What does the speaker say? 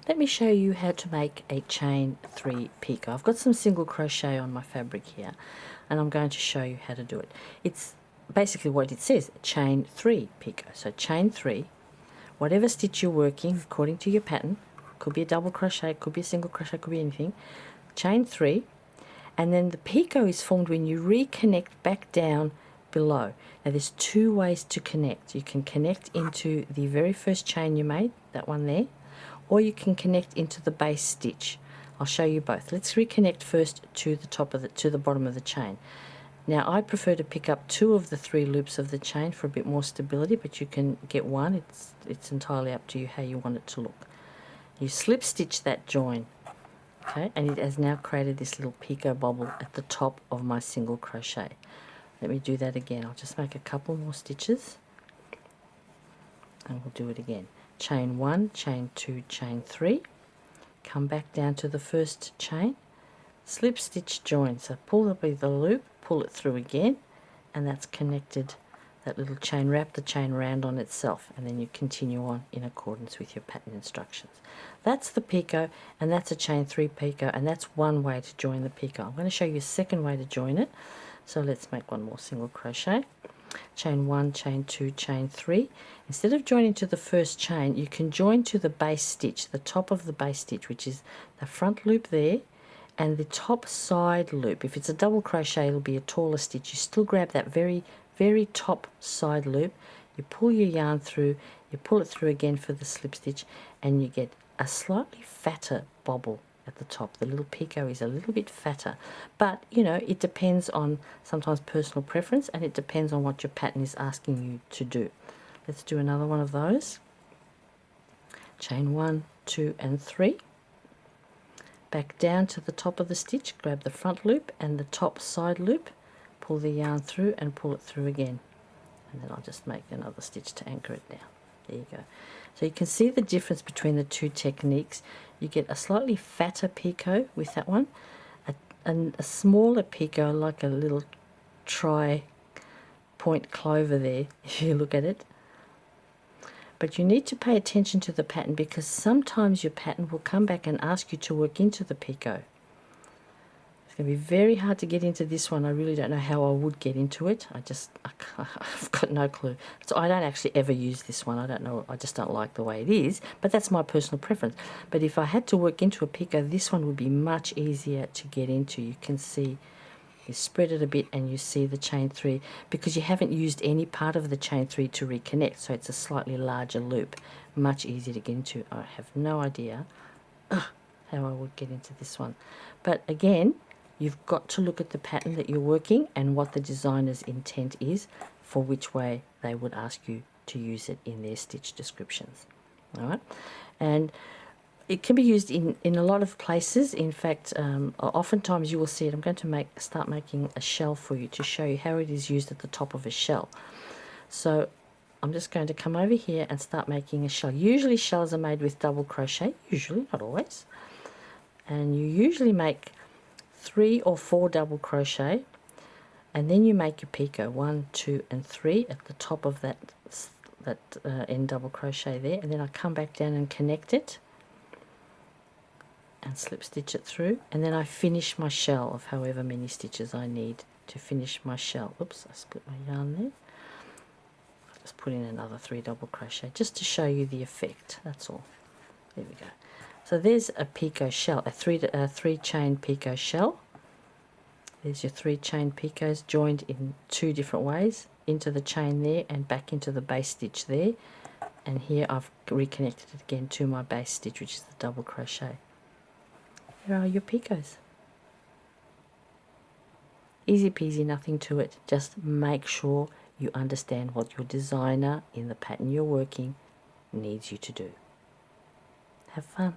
let me show you how to make a chain 3 picot. I've got some single crochet on my fabric here, and I'm going to show you how to do it. It's basically what it says, chain 3 picot. So chain 3, whatever stitch you're working according to your pattern, could be a double crochet, could be a single crochet, could be anything, chain 3, and then the picot is formed when you reconnect back down below. Now there's two ways to connect. You can connect into the very first chain you made, that one there, or you can connect into the base stitch. I'll show you both. Let's reconnect first to the bottom of the chain. Now I prefer to pick up 2 of the 3 loops of the chain for a bit more stability, but you can get 1. It's entirely up to you how you want it to look. You slip stitch that join, okay, and it has now created this little picot bobble at the top of my single crochet. Let me do that again. I'll just make a couple more stitches and we'll do it again. Chain 1, chain 2, chain 3, come back down to the first chain, slip stitch join. So pull up the loop, pull it through again, and that's connected that little chain. Wrap the chain round on itself, and then you continue on in accordance with your pattern instructions. That's the picot, and that's a chain 3 picot, and that's one way to join the picot. I'm going to show you a second way to join it. So let's make one more single crochet. Chain 1, chain 2, chain 3. Instead of joining to the first chain, you can join to the base stitch, the top of the base stitch, which is the front loop there, and the top side loop. If it's a double crochet, it'll be a taller stitch. You still grab that very, very top side loop, you pull your yarn through, you pull it through again for the slip stitch, and you get a slightly fatter bobble at the top. The little picot is a little bit fatter, but you know, it depends on sometimes personal preference, and it depends on what your pattern is asking you to do. Let's do another one of those. Chain 1, 2 and 3, back down to the top of the stitch, grab the front loop and the top side loop, pull the yarn through and pull it through again, and then I'll just make another stitch to anchor it down. There you go. So you can see the difference between the two techniques. You get a slightly fatter picot with that one, a smaller picot, like a little tri-point clover there, if you look at it. But you need to pay attention to the pattern, because sometimes your pattern will come back and ask you to work into the picot. It's going to be very hard to get into this one. I really don't know how I would get into it. I've got no clue. So I don't actually ever use this one. I don't know. I just don't like the way it is. But that's my personal preference. But if I had to work into a picot, this one would be much easier to get into. You can see, you spread it a bit and you see the chain 3, because you haven't used any part of the chain 3 to reconnect, so it's a slightly larger loop. Much easier to get into. I have no idea how I would get into this one. But again, you've got to look at the pattern that you're working and what the designer's intent is for which way they would ask you to use it in their stitch descriptions. Alright, and it can be used in a lot of places. In fact, oftentimes you will see it. I'm going to start making a shell for you to show you how it is used at the top of a shell. So I'm just going to come over here and start making a shell. Usually shells are made with double crochet, usually, not always. And you usually make 3 or 4 double crochet, and then you make your picot 1, 2 and 3 at the top of that end double crochet there, and then I come back down and connect it and slip stitch it through, and then I finish my shell of however many stitches I need to finish my shell. Oops, I split my yarn there. I'll just put in another 3 double crochet just to show you the effect, that's all. There we go. So there's a picot shell, a 3 chain picot shell. There's your 3 chain picots joined in 2 different ways, into the chain there and back into the base stitch there. And here I've reconnected it again to my base stitch, which is the double crochet. Here are your picots. Easy peasy, nothing to it. Just make sure you understand what your designer in the pattern you're working needs you to do. Have fun.